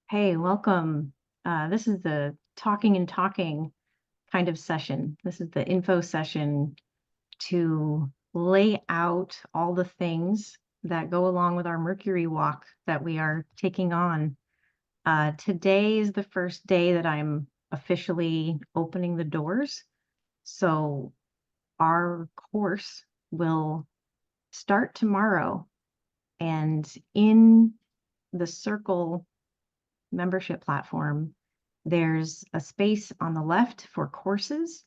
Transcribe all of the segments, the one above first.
Hey, welcome. This is the talking and talking kind of session. This is the info session to lay out all the things that go along with our Mercury walk that we are taking on. Today is the first day that I'm officially opening the doors. So our course will start tomorrow. And in the Circle membership platform, there's a space on the left for courses.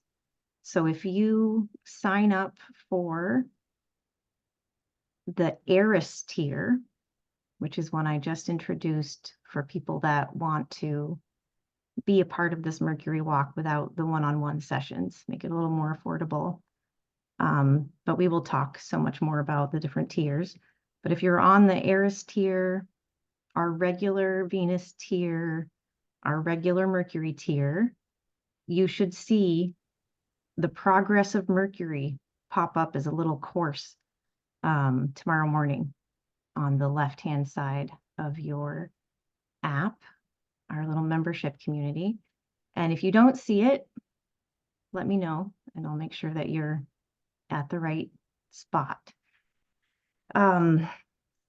So if you sign up for the Eris tier, which is one I just introduced for people that want to be a part of this Mercury walk without the one-on-one sessions, make it a little more affordable. But we will talk so much more about the different tiers. But if you're on the Eris tier, our regular Venus tier, our regular Mercury tier, you should see the progress of Mercury pop up as a little course tomorrow morning on the left-hand side of your app, our little membership community. And if you don't see it, let me know and I'll make sure that you're at the right spot.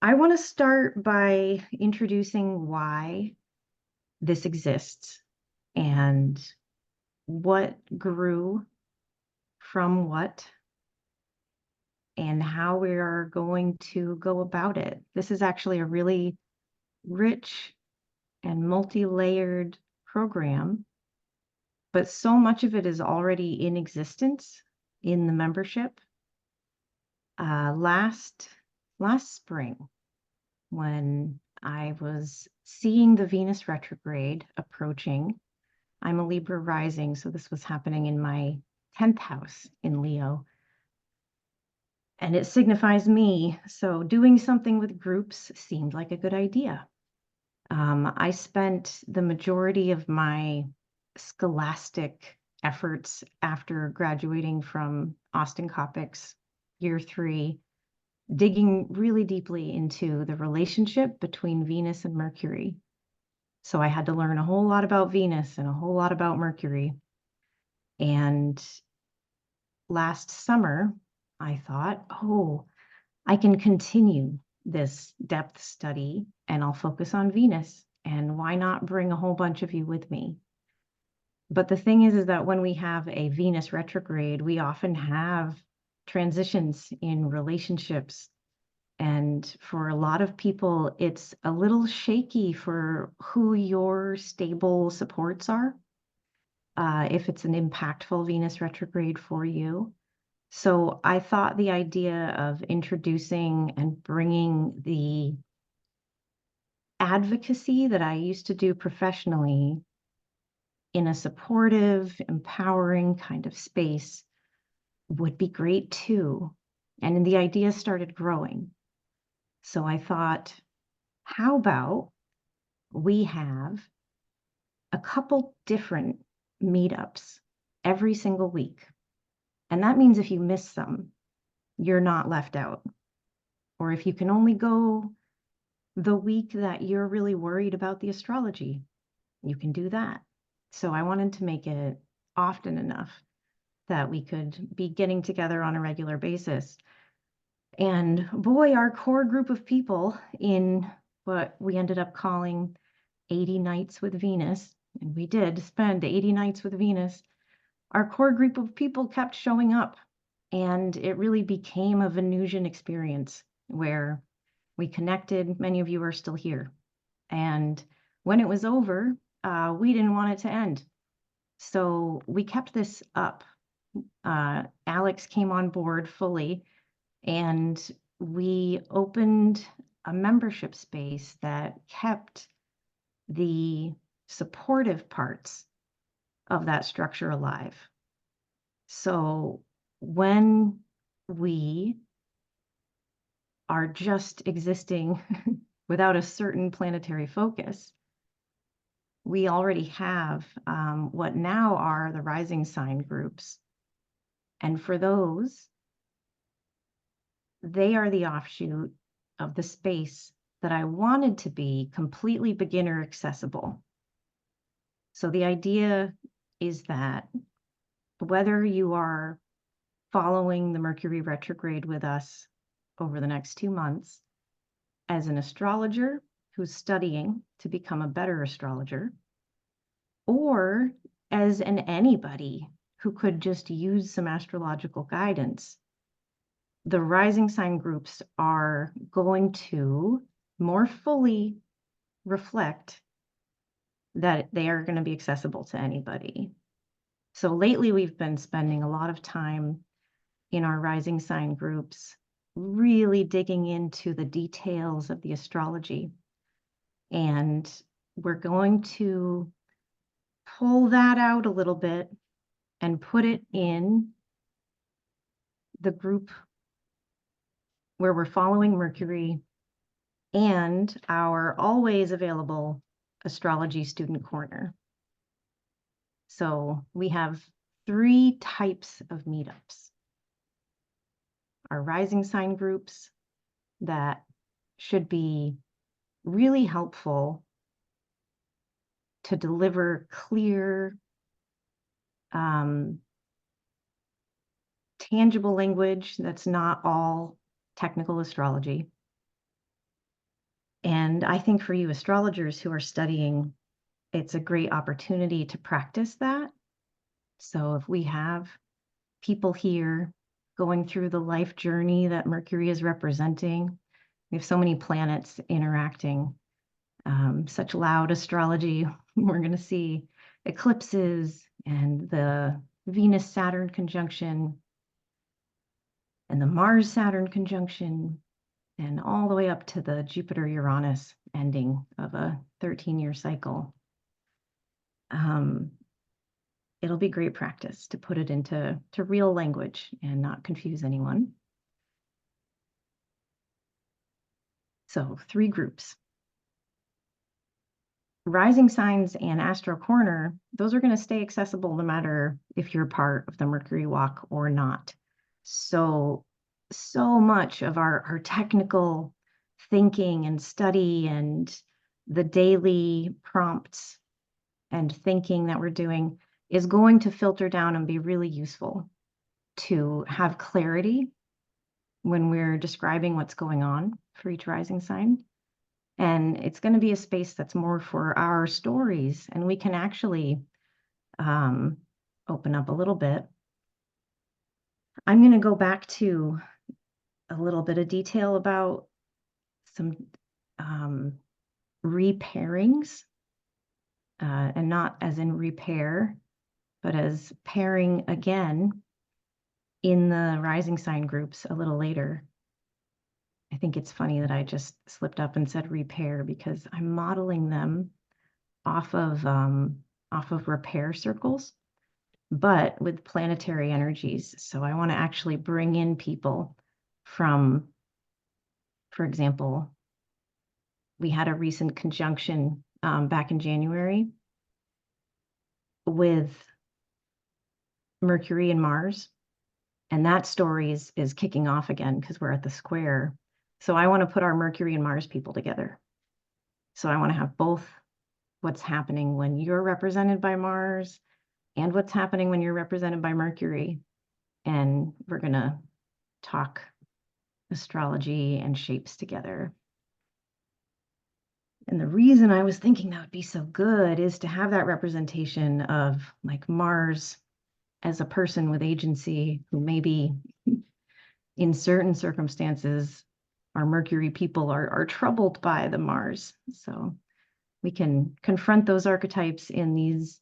I want to start by introducing why this exists and what grew from what and how we are going to go about it. This is actually a really rich and multi-layered program, but so much of it is already in existence in the membership. Last spring, when I was seeing the Venus retrograde approaching, I'm a Libra rising, so this was happening in my 10th house in Leo. And it signifies me. So doing something with groups seemed like a good idea. I spent the majority of my scholastic efforts after graduating from Austin Copic's year 3, digging really deeply into the relationship between Venus and Mercury. So I had to learn a whole lot about Venus and a whole lot about Mercury. And last summer, I thought, oh, I can continue this depth study and I'll focus on Venus. And why not bring a whole bunch of you with me? But the thing is that when we have a Venus retrograde, we often have transitions in relationships. And for a lot of people, it's a little shaky for who your stable supports are, if it's an impactful Venus retrograde for you. So I thought the idea of introducing and bringing the advocacy that I used to do professionally in a supportive, empowering kind of space would be great too. And the idea started growing. So I thought, how about we have a couple different meetups every single week? And that means if you miss some, you're not left out. Or if you can only go the week that you're really worried about the astrology, you can do that. So I wanted to make it often enough that we could be getting together on a regular basis. And boy, our core group of people in what we ended up calling 80 nights with Venus, and we did spend 80 nights with Venus, our core group of people kept showing up. And it really became a Venusian experience where we connected. Many of you are still here. And when it was over, we didn't want it to end. So we kept this up. Alex came on board fully, and we opened a membership space that kept the supportive parts of that structure alive. So when we are just existing without a certain planetary focus, we already have what now are the rising sign groups. And for those, they are the offshoot of the space that I wanted to be completely beginner accessible. So the idea is that whether you are following the Mercury retrograde with us over the next 2 months as an astrologer who's studying to become a better astrologer, or as an anybody who could just use some astrological guidance, the rising sign groups are going to more fully reflect that they are going to be accessible to anybody. So lately, we've been spending a lot of time in our rising sign groups, really digging into the details of the astrology. And we're going to pull that out a little bit and put it in the group where we're following Mercury and our always available astrology student corner. So we have 3 types of meetups. Our rising sign groups that should be really helpful to deliver clear, tangible language that's not all technical astrology. And I think for you astrologers who are studying, it's a great opportunity to practice that. So if we have people here going through the life journey that Mercury is representing, we have so many planets interacting, such loud astrology. We're going to see eclipses and the Venus-Saturn conjunction and the Mars-Saturn conjunction, and all the way up to the Jupiter-Uranus ending of a 13-year cycle. It'll be great practice to put it into real language and not confuse anyone. So 3 groups. Rising signs and Astro Corner, those are going to stay accessible no matter if you're part of the Mercury walk or not. So much of our technical thinking and study and the daily prompts and thinking that we're doing is going to filter down and be really useful to have clarity when we're describing what's going on for each rising sign. And it's going to be a space that's more for our stories, and we can actually open up a little bit. I'm going to go back to a little bit of detail about some repairings, and not as in repair, but as pairing again in the rising sign groups a little later. I think it's funny that I just slipped up and said repair because I'm modeling them off of repair circles, but with planetary energies. So I want to actually bring in people from, for example, we had a recent conjunction back in January with Mercury and Mars. And that story is kicking off again because we're at the square. So I want to put our Mercury and Mars people together. So I want to have both what's happening when you're represented by Mars and what's happening when you're represented by Mercury. And we're going to talk astrology and shapes together. And the reason I was thinking that would be so good is to have that representation of like Mars as a person with agency who maybe in certain circumstances, our Mercury people are troubled by the Mars. So we can confront those archetypes in these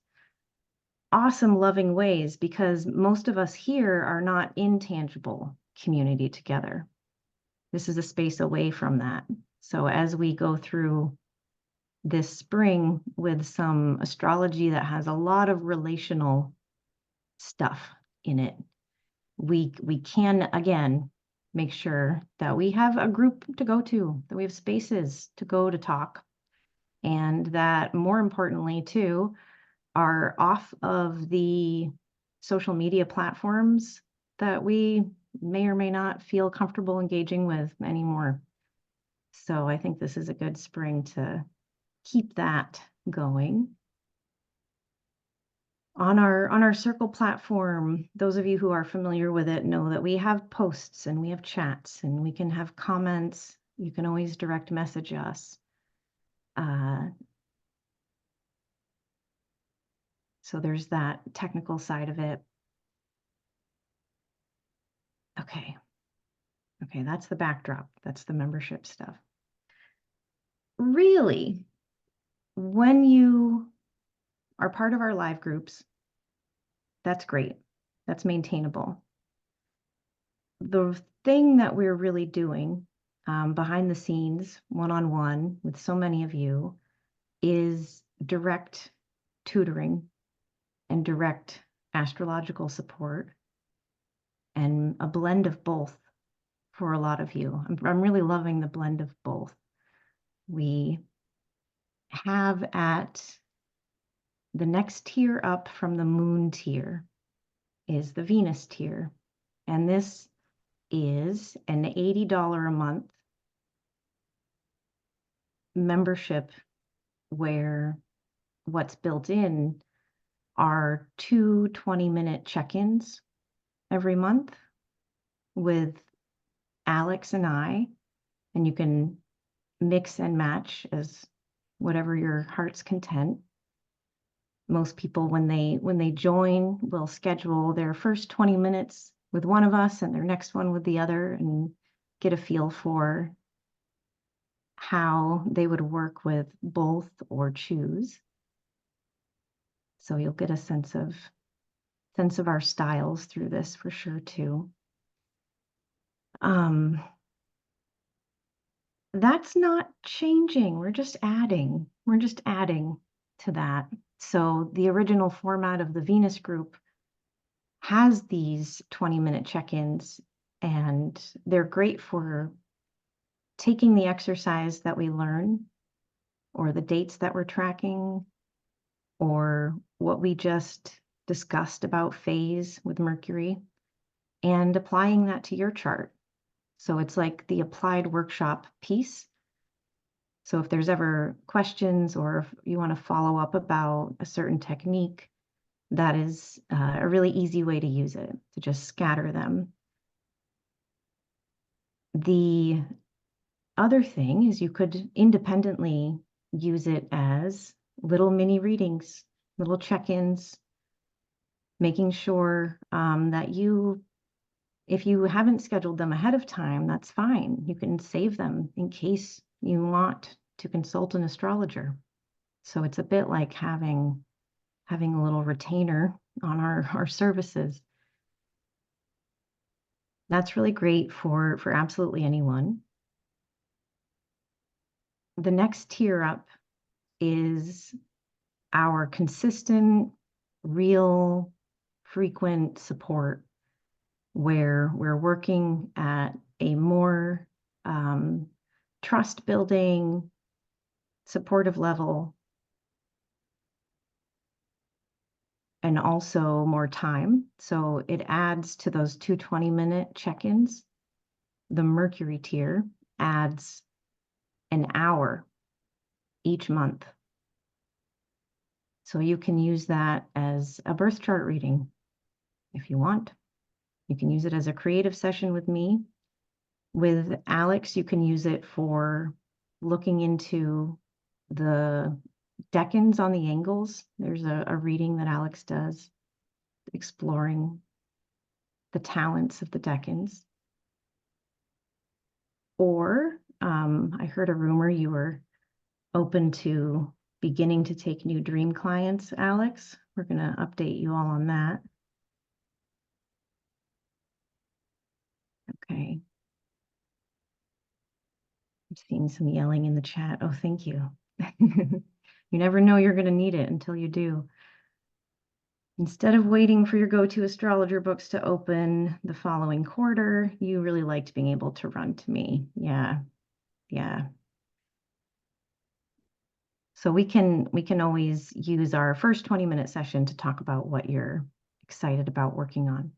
awesome, loving ways because most of us here are not in tangible community together. This is a space away from that. So as we go through this spring with some astrology that has a lot of relational stuff in it, we can, again, make sure that we have a group to go to, that we have spaces to go to talk, and that more importantly, too, are off of the social media platforms that we may or may not feel comfortable engaging with anymore. So I think this is a good spring to keep that going. On our Circle platform, those of you who are familiar with it know that we have posts and we have chats and we can have comments. You can always direct message us. So there's that technical side of it. Okay. Okay, that's the backdrop. That's the membership stuff. Really, when you are part of our live groups, that's great. That's maintainable. The thing that we're really doing behind the scenes, one-on-one with so many of you, is direct tutoring and direct astrological support and a blend of both for a lot of you. I'm really loving the blend of both. We have at the next tier up from the moon tier is the Venus tier. And this is an $80 a month membership where what's built in are 2 20-minute check-ins every month with Alex and I, and you can mix and match as whatever your heart's content. Most people, when they join, will schedule their first 20 minutes with one of us and their next one with the other and get a feel for how they would work with both or choose. So you'll get a sense of our styles through this for sure too. That's not changing. We're just adding. We're just adding to that. So the original format of the Venus group has these 20-minute check-ins, and they're great for taking the exercise that we learn or the dates that we're tracking or what we just discussed about phase with Mercury and applying that to your chart. So it's like the applied workshop piece. So if there's ever questions or if you want to follow up about a certain technique, that is a really easy way to use it, to just scatter them. The other thing is you could independently use it as little mini readings, little check-ins, making sure that if you haven't scheduled them ahead of time, that's fine. You can save them in case you want to consult an astrologer. So it's a bit like having a little retainer on our services. That's really great for absolutely anyone. The next tier up is our consistent, real, frequent support, where we're working at a more trust building, supportive level, and also more time. So it adds to those 2 20-minute check-ins. The Mercury tier adds an hour each month. So you can use that as a birth chart reading if you want. You can use it as a creative session with me. With Alex, you can use it for looking into the decans on the angles. There's a reading that Alex does exploring the talents of the decans. Or I heard a rumor you were open to beginning to take new dream clients, Alex. We're going to update you all on that. Okay. I'm seeing some yelling in the chat. Oh, thank you. You never know you're going to need it until you do. Instead of waiting for your go-to astrologer books to open the following quarter, you really liked being able to run to me. Yeah. So we can always use our first 20-minute session to talk about what you're excited about working on.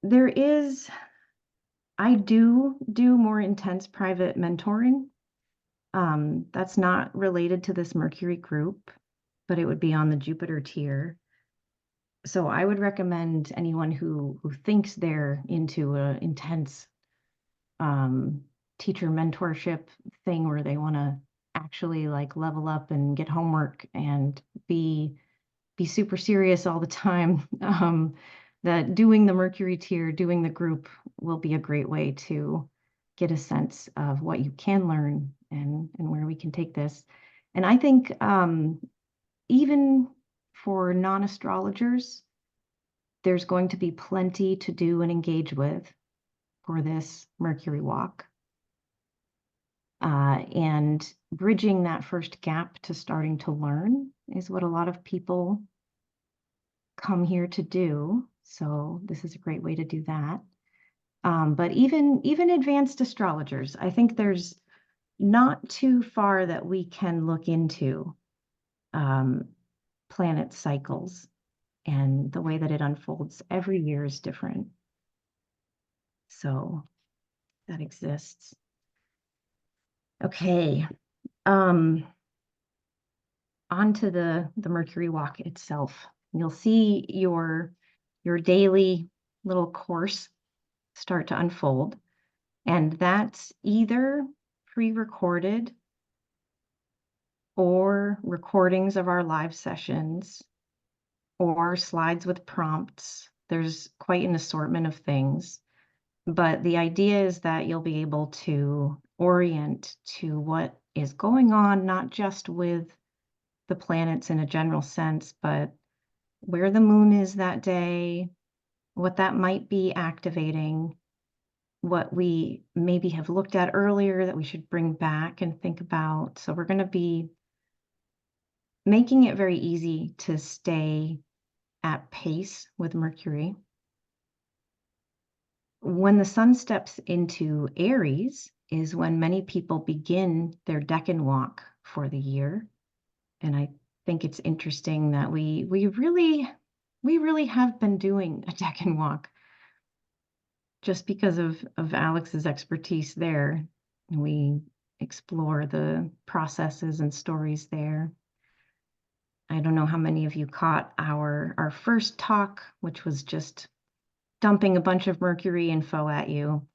There is I do more intense private mentoring. That's not related to this Mercury group, but it would be on the Jupiter tier. So I would recommend anyone who thinks they're into an intense um, teacher mentorship thing where they want to actually like level up and get homework and be super serious all the time. That doing the Mercury tier, doing the group will be a great way to get a sense of what you can learn and where we can take this. And I think even for non-astrologers, there's going to be plenty to do and engage with for this Mercury walk. And bridging that first gap to starting to learn is what a lot of people come here to do. So this is a great way to do that. But even advanced astrologers, I think there's not too far that we can look into planet cycles and the way that it unfolds every year is different. So that exists. Okay. Onto the Mercury walk itself. You'll see your daily little course start to unfold. And that's either pre-recorded or recordings of our live sessions or slides with prompts. There's quite an assortment of things. But the idea is that you'll be able to orient to what is going on, not just with the planets in a general sense, but where the moon is that day, what that might be activating, what we maybe have looked at earlier that we should bring back and think about. So we're going to be making it very easy to stay at pace with Mercury. When the sun steps into Aries is when many people begin their Decan walk for the year. And I think it's interesting that we really have been doing a Decan walk just because of Alex's expertise there. We explore the processes and stories there. I don't know how many of you caught our first talk, which was just dumping a bunch of Mercury info at you.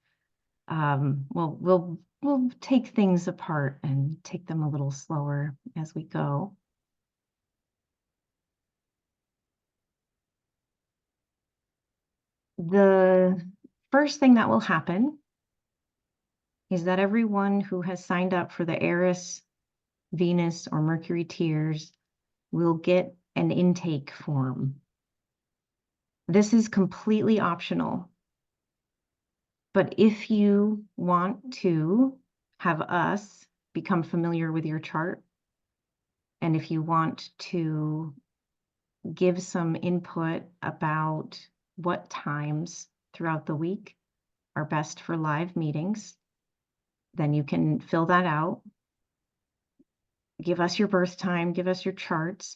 We'll take things apart and take them a little slower as we go. The first thing that will happen is that everyone who has signed up for the Eris, Venus, or Mercury tiers will get an intake form. This is completely optional, but if you want to have us become familiar with your chart, and if you want to give some input about what times throughout the week are best for live meetings, then you can fill that out. Give us your birth time, give us your charts,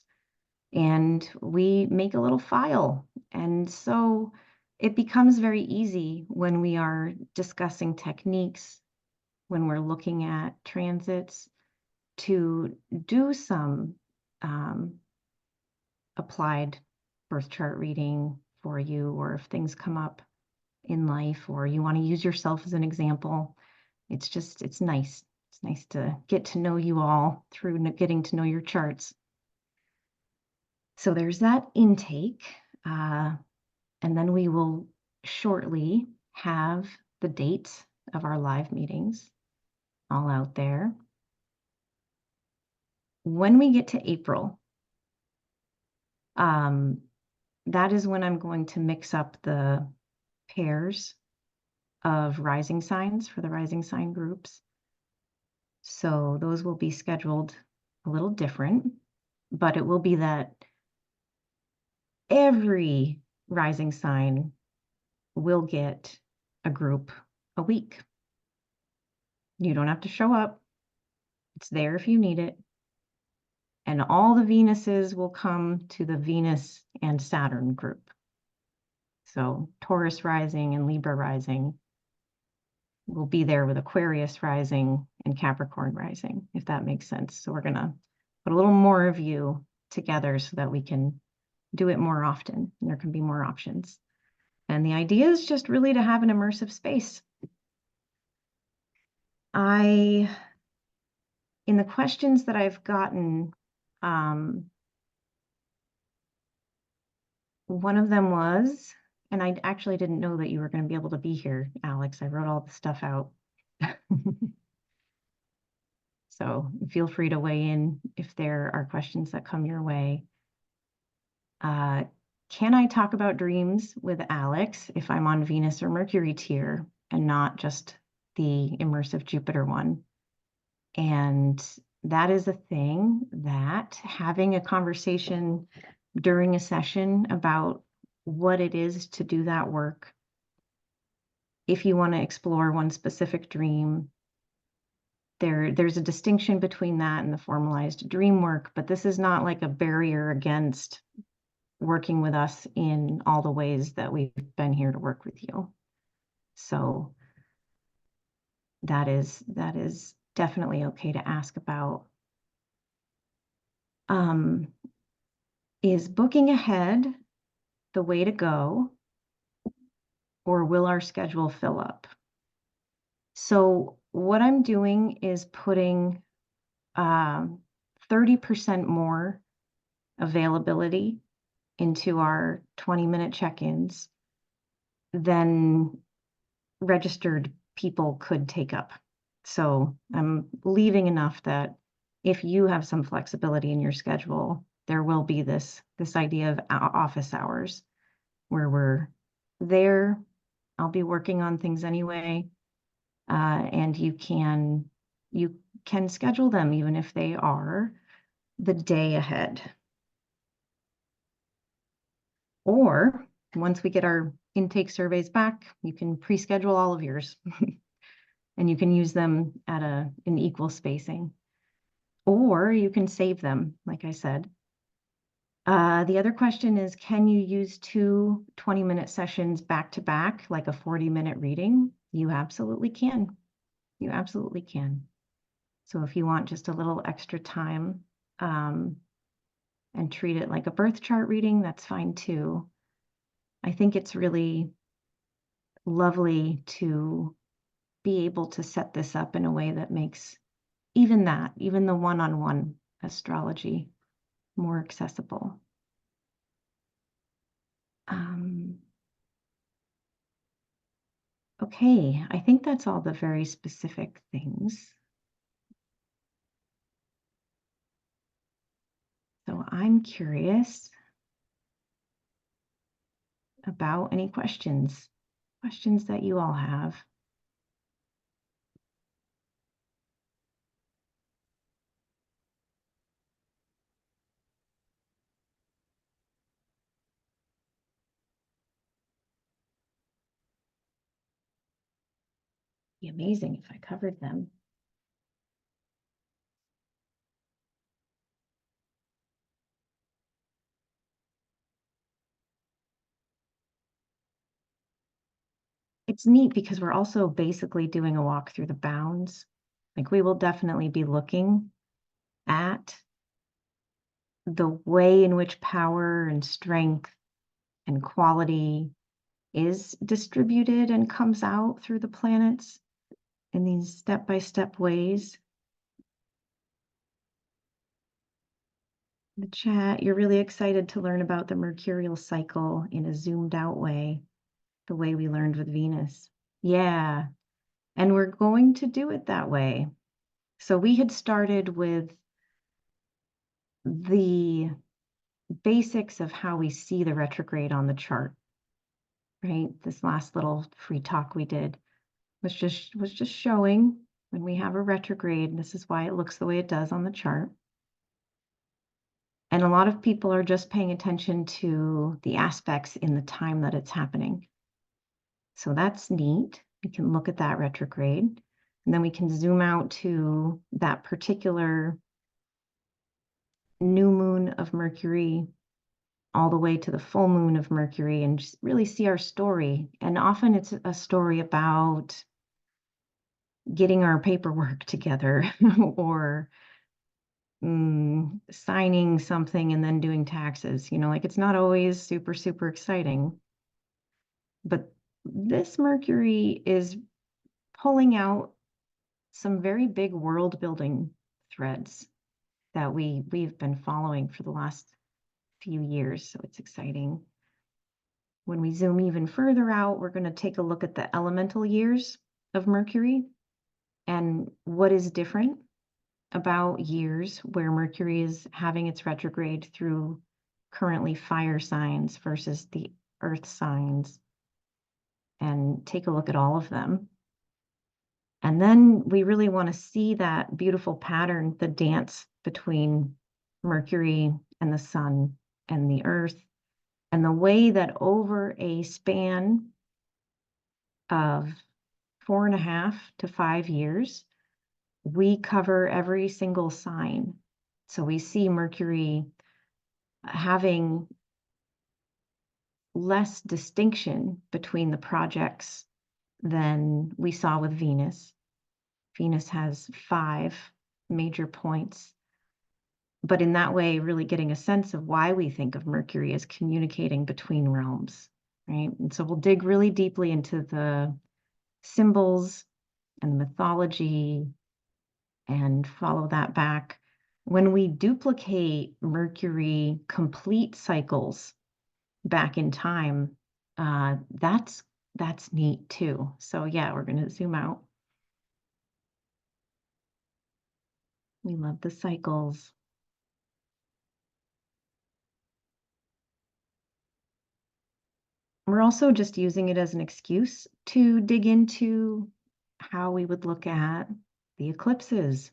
and we make a little file. And so it becomes very easy when we are discussing techniques, when we're looking at transits, to do some applied birth chart reading for you, or if things come up in life or you want to use yourself as an example. It's nice. It's nice to get to know you all through getting to know your charts. So there's that intake. And then we will shortly have the dates of our live meetings all out there. When we get to April, that is when I'm going to mix up the pairs of rising signs for the rising sign groups. So those will be scheduled a little different, but it will be that every rising sign will get a group a week. You don't have to show up. It's there if you need it. And all the Venuses will come to the Venus and Saturn group. So Taurus rising and Libra rising will be there with Aquarius rising and Capricorn rising, if that makes sense. So we're going to put a little more of you together so that we can do it more often and there can be more options. And the idea is just really to have an immersive space. In the questions that I've gotten, one of them was, and I actually didn't know that you were going to be able to be here, Alex. I wrote all the stuff out. So feel free to weigh in if there are questions that come your way. Can I talk about dreams with Alex if I'm on Venus or Mercury tier and not just the immersive Jupiter one? And that is a thing that having a conversation during a session about what it is to do that work, if you want to explore one specific dream, there's a distinction between that and the formalized dream work, but this is not like a barrier against working with us in all the ways that we've been here to work with you. So that is definitely okay to ask about. Is booking ahead the way to go, or will our schedule fill up? So what I'm doing is putting 30% more availability into our 20-minute check-ins than registered people could take up. So I'm leaving enough that if you have some flexibility in your schedule, there will be this idea of office hours where we're there. I'll be working on things anyway, and you can schedule them even if they are the day ahead. Or once we get our intake surveys back, you can pre-schedule all of yours and you can use them at an equal spacing. Or you can save them, like I said. The other question is, can you use 2 20-minute sessions back to back, like a 40-minute reading? You absolutely can. You absolutely can. So if you want just a little extra time and treat it like a birth chart reading, that's fine too. I think it's really lovely to be able to set this up in a way that makes even the one-on-one astrology more accessible. Okay, I think that's all the very specific things. So I'm curious about any questions that you all have. Be amazing if I covered them. It's neat because we're also basically doing a walk through the bounds. Like we will definitely be looking at the way in which power and strength and quality is distributed and comes out through the planets in these step-by-step ways. The chat, you're really excited to learn about the mercurial cycle in a zoomed out way, the way we learned with Venus. Yeah, and we're going to do it that way. So we had started with the basics of how we see the retrograde on the chart, right? This last little free talk we did was just showing when we have a retrograde, this is why it looks the way it does on the chart. And a lot of people are just paying attention to the aspects in the time that it's happening. So that's neat. We can look at that retrograde, and then we can zoom out to that particular new moon of Mercury all the way to the full moon of Mercury and just really see our story. And often it's a story about getting our paperwork together or signing something and then doing taxes. Like it's not always super, super exciting. But this Mercury is pulling out some very big world building threads that we've been following for the last few years. So it's exciting. When we zoom even further out, we're going to take a look at the elemental years of Mercury and what is different about years where Mercury is having its retrograde through currently fire signs versus the earth signs, and take a look at all of them. And then we really want to see that beautiful pattern, the dance between Mercury and the sun and the earth, and the way that over a span of 4.5 to 5 years, we cover every single sign. So we see Mercury having less distinction between the projects than we saw with Venus. Venus has 5 major points, but in that way, really getting a sense of why we think of Mercury as communicating between realms, right? And so we'll dig really deeply into the symbols and the mythology and follow that back. When we duplicate Mercury complete cycles back in time, that's neat too. So yeah, we're going to zoom out. We love the cycles. We're also just using it as an excuse to dig into how we would look at the eclipses,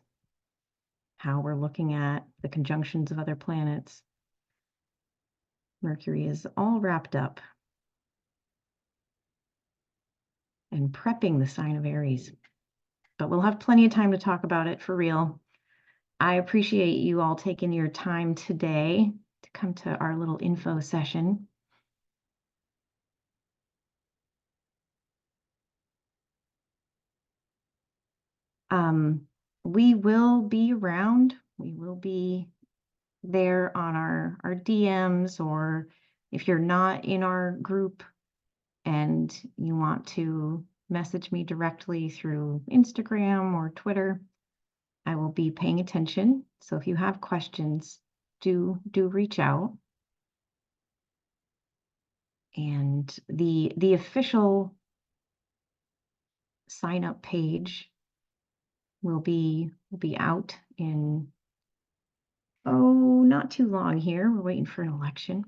how we're looking at the conjunctions of other planets. Mercury is all wrapped up and prepping the sign of Aries. But we'll have plenty of time to talk about it for real. I appreciate you all taking your time today to come to our little info session. We will be around. We will be there on our DMs, or if you're not in our group and you want to message me directly through Instagram or Twitter, I will be paying attention. So if you have questions, do reach out. And the official sign up page will be out in not too long here. We're waiting for an election.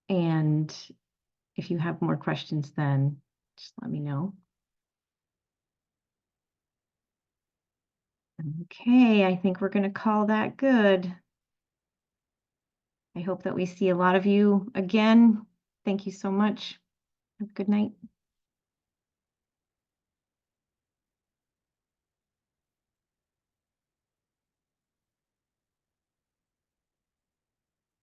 And if you have more questions, then just let me know. Okay, I think we're going to call that good. I hope that we see a lot of you again. Thank you so much. Have a good night.